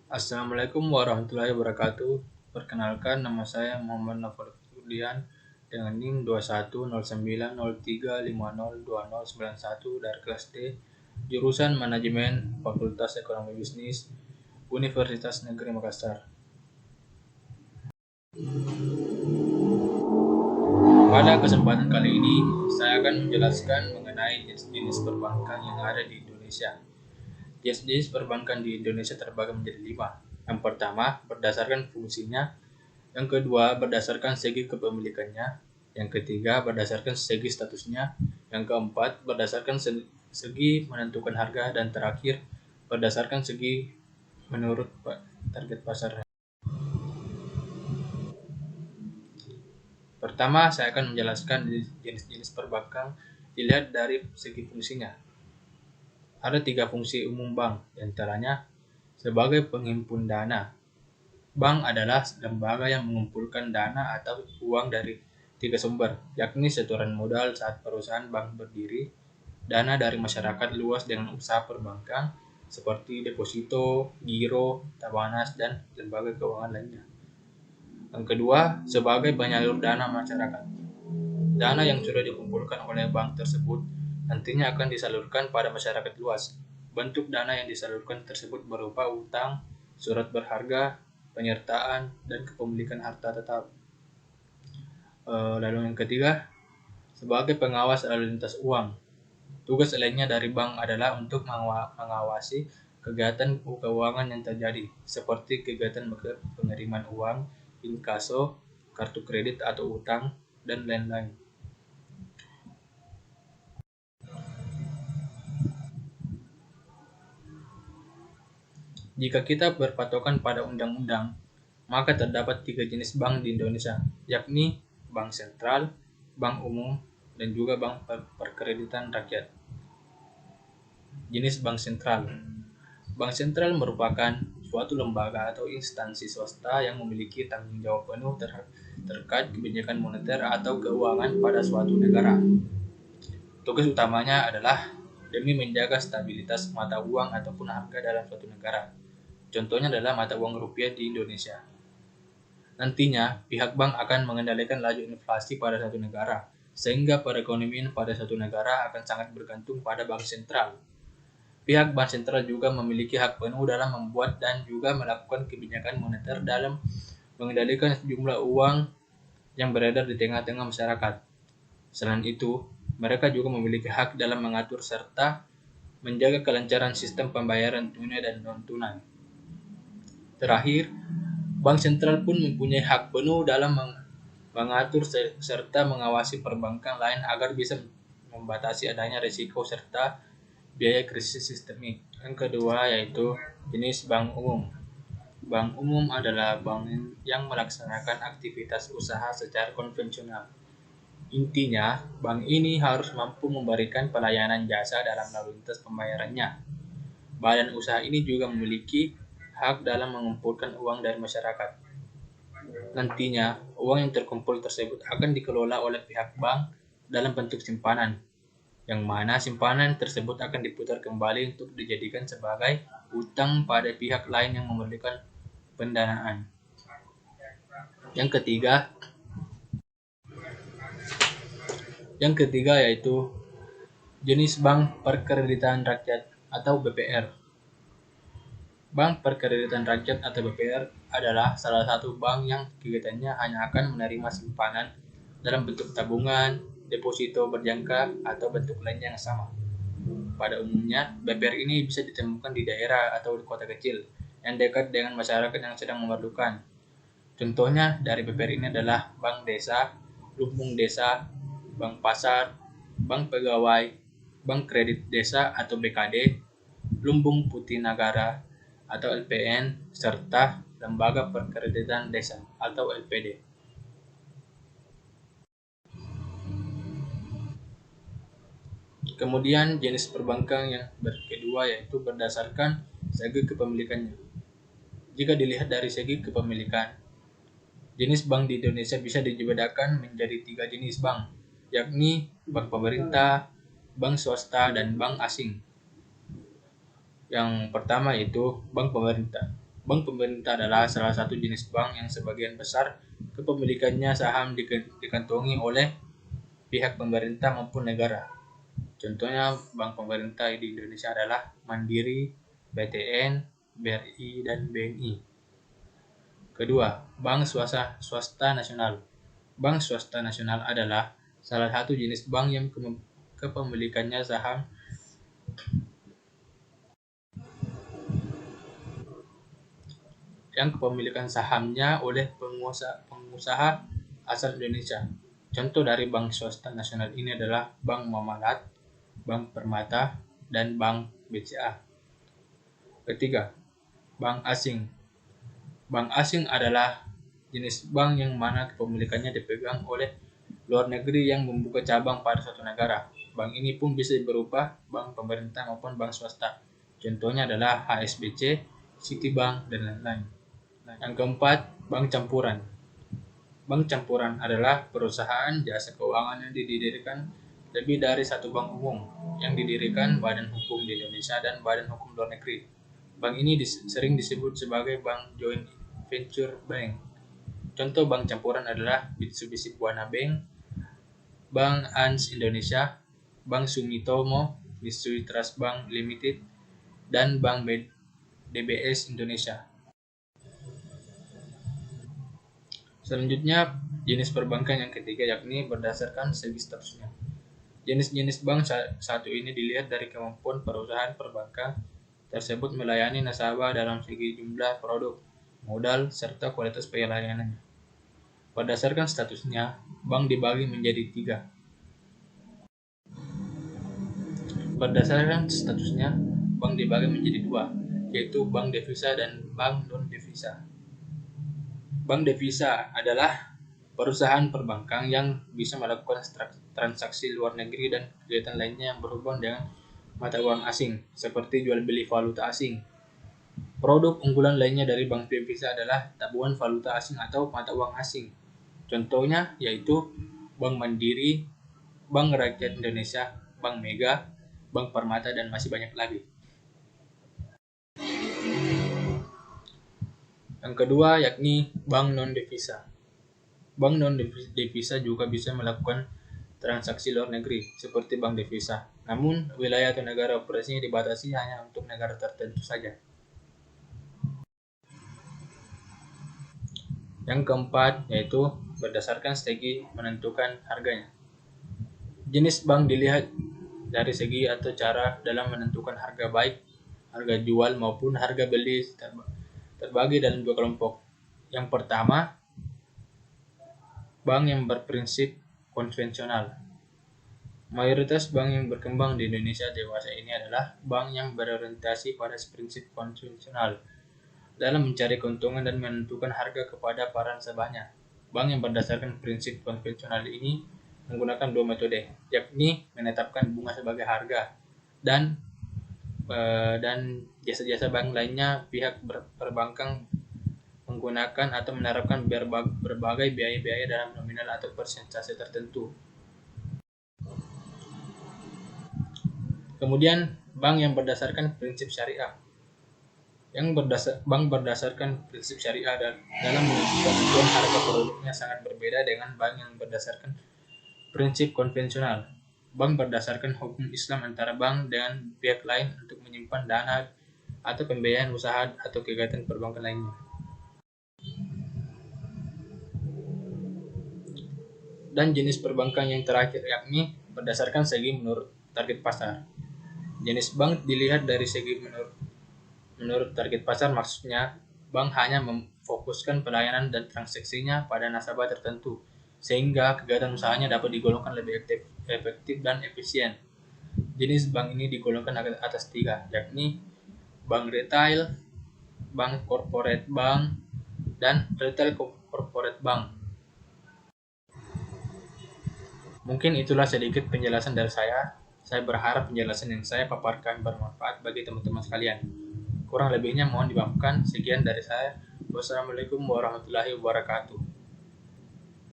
Assalamualaikum warahmatullahi wabarakatuh. Perkenalkan, nama saya Muhammad Nofal Kurdian dengan NIM 210903502091 dari kelas D, jurusan Manajemen, Fakultas Ekonomi Bisnis, Universitas Negeri Makassar. Pada kesempatan kali ini, saya akan menjelaskan mengenai jenis-jenis perbankan yang ada di Indonesia. Jenis-jenis perbankan di Indonesia terbagi menjadi 5. Yang pertama, berdasarkan fungsinya. Yang kedua, berdasarkan segi kepemilikannya. Yang ketiga, berdasarkan segi statusnya. Yang keempat, berdasarkan segi menentukan harga. Dan terakhir, berdasarkan segi menurut target pasarnya. Pertama, saya akan menjelaskan jenis-jenis perbankan dilihat dari segi fungsinya. Ada 3 fungsi umum bank, diantaranya sebagai penghimpun dana. Bank adalah lembaga yang mengumpulkan dana atau uang dari 3 sumber, yakni setoran modal saat perusahaan bank berdiri, dana dari masyarakat luas dengan usaha perbankan, seperti deposito, giro, tabanas, dan lembaga keuangan lainnya. Yang kedua, sebagai penyalur dana masyarakat. Dana yang sudah dikumpulkan oleh bank tersebut nantinya akan disalurkan pada masyarakat luas. Bentuk dana yang disalurkan tersebut berupa utang, surat berharga, penyertaan, dan kepemilikan harta tetap. Lalu yang ketiga, sebagai pengawas lalu lintas uang. Tugas lainnya dari bank adalah untuk mengawasi kegiatan keuangan yang terjadi, seperti kegiatan pengiriman uang, inkaso, kartu kredit atau utang, dan lain-lain. Jika kita berpatokan pada undang-undang, maka terdapat 3 jenis bank di Indonesia, yakni bank sentral, bank umum, dan juga bank perkreditan rakyat. Jenis bank sentral. Bank sentral merupakan suatu lembaga atau instansi swasta yang memiliki tanggung jawab penuh terkait kebijakan moneter atau keuangan pada suatu negara. Tugas utamanya adalah demi menjaga stabilitas mata uang ataupun harga dalam suatu negara. Contohnya adalah mata uang rupiah di Indonesia. Nantinya, pihak bank akan mengendalikan laju inflasi pada satu negara, sehingga perekonomian pada satu negara akan sangat bergantung pada bank sentral. Pihak bank sentral juga memiliki hak penuh dalam membuat dan juga melakukan kebijakan moneter dalam mengendalikan jumlah uang yang beredar di tengah-tengah masyarakat. Selain itu, mereka juga memiliki hak dalam mengatur serta menjaga kelancaran sistem pembayaran tunai dan non-tunai. Terakhir, bank sentral pun mempunyai hak penuh dalam mengatur serta mengawasi perbankan lain agar bisa membatasi adanya risiko serta biaya krisis sistemik. Yang kedua yaitu jenis bank umum. Bank umum adalah bank yang melaksanakan aktivitas usaha secara konvensional. Intinya, bank ini harus mampu memberikan pelayanan jasa dalam lalu lintas pembayarannya. Badan usaha ini juga memiliki hak dalam mengumpulkan uang dari masyarakat. Nantinya, uang yang terkumpul tersebut akan dikelola oleh pihak bank dalam bentuk simpanan, yang mana simpanan tersebut akan diputar kembali untuk dijadikan sebagai utang pada pihak lain yang memerlukan pendanaan. Yang ketiga yaitu jenis bank perkreditan rakyat atau BPR. Bank Perkreditan Rakyat atau BPR adalah salah satu bank yang kegiatannya hanya akan menerima simpanan dalam bentuk tabungan, deposito berjangka, atau bentuk lainnya yang sama. Pada umumnya, BPR ini bisa ditemukan di daerah atau di kota kecil yang dekat dengan masyarakat yang sedang memerlukan. Contohnya dari BPR ini adalah Bank Desa, Lumbung Desa, Bank Pasar, Bank Pegawai, Bank Kredit Desa atau BKD, Lumbung Putih Nagara atau LPN, serta Lembaga Perkreditan Desa atau LPD. Kemudian jenis perbankan yang kedua yaitu berdasarkan segi kepemilikannya. Jika dilihat dari segi kepemilikan, jenis bank di Indonesia bisa dibedakan menjadi 3 jenis bank, yakni bank pemerintah, bank swasta, dan bank asing. Yang pertama yaitu bank pemerintah. Bank pemerintah adalah salah satu jenis bank yang sebagian besar kepemilikannya saham dikantongi oleh pihak pemerintah maupun negara. Contohnya bank pemerintah di Indonesia adalah Mandiri, BTN, BRI, dan BNI. Kedua, bank swasta nasional. Bank swasta nasional adalah salah satu jenis bank yang kepemilikannya sahamnya oleh pengusaha asal Indonesia. Contoh dari bank swasta nasional ini adalah Bank Mamalat, Bank Permata, dan Bank BCA. Ketiga, bank asing. Bank asing adalah jenis bank yang mana kepemilikannya dipegang oleh luar negeri yang membuka cabang pada suatu negara. Bank ini pun bisa berupa bank pemerintah maupun bank swasta. Contohnya adalah HSBC, Citibank, dan lain-lain. Yang keempat, bank campuran. Bank campuran adalah perusahaan jasa keuangan yang didirikan lebih dari satu bank umum yang didirikan Badan Hukum di Indonesia dan Badan Hukum luar negeri. Bank ini sering disebut sebagai bank joint venture bank. Contoh bank campuran adalah Mitsubishi Buana Bank, Bank Ans Indonesia, Bank Sumitomo Mitsui Trust Bank Limited, dan Bank DBS Indonesia. Selanjutnya, jenis perbankan yang ketiga yakni berdasarkan segi statusnya. Jenis-jenis bank satu ini dilihat dari kemampuan perusahaan perbankan tersebut melayani nasabah dalam segi jumlah produk, modal, serta kualitas pelayanannya. Berdasarkan statusnya, bank dibagi menjadi tiga. Berdasarkan statusnya, bank dibagi menjadi dua, yaitu bank devisa dan bank non-devisa. Bank devisa adalah perusahaan perbankan yang bisa melakukan transaksi luar negeri dan kegiatan lainnya yang berhubungan dengan mata uang asing, seperti jual beli valuta asing. Produk unggulan lainnya dari bank devisa adalah tabungan valuta asing atau mata uang asing. Contohnya yaitu Bank Mandiri, Bank Rakyat Indonesia, Bank Mega, Bank Permata, dan masih banyak lagi. Yang kedua yakni bank non-devisa. Bank non-devisa juga bisa melakukan transaksi luar negeri seperti bank devisa. Namun, wilayah atau negara operasinya dibatasi hanya untuk negara tertentu saja. Yang keempat yaitu berdasarkan strategi menentukan harganya. Jenis bank dilihat dari segi atau cara dalam menentukan harga, baik harga jual maupun harga beli terbagi dalam dua kelompok. Yang pertama, bank yang berprinsip konvensional. Mayoritas bank yang berkembang di Indonesia dewasa ini adalah bank yang berorientasi pada prinsip konvensional dalam mencari keuntungan dan menentukan harga kepada para nasabahnya. Bank yang berdasarkan prinsip konvensional ini menggunakan dua metode, yakni menetapkan bunga sebagai harga dan jasa-jasa bank lainnya. Pihak perbankan menggunakan atau menerapkan berbagai biaya-biaya dalam nominal atau persentase tertentu. Kemudian, bank yang berdasarkan prinsip syariah. Bank berdasarkan prinsip syariah dalam menentukan harga produknya sangat berbeda dengan bank yang berdasarkan prinsip konvensional. Bank berdasarkan hukum Islam antara bank dengan pihak lain untuk menyimpan dana atau pembiayaan usaha atau kegiatan perbankan lainnya. Dan jenis perbankan yang terakhir yakni berdasarkan segi menurut target pasar. Jenis bank dilihat dari segi menurut target pasar, maksudnya bank hanya memfokuskan pelayanan dan transaksinya pada nasabah tertentu, sehingga kegiatan usahanya dapat digolongkan lebih efektif dan efisien. Jenis bank ini digolongkan atas tiga, yakni bank retail, bank corporate bank, dan retail corporate bank. Mungkin itulah sedikit penjelasan dari saya. Saya berharap penjelasan yang saya paparkan bermanfaat bagi teman-teman sekalian. Kurang lebihnya mohon dimaafkan. Sekian dari saya. Wassalamualaikum warahmatullahi wabarakatuh.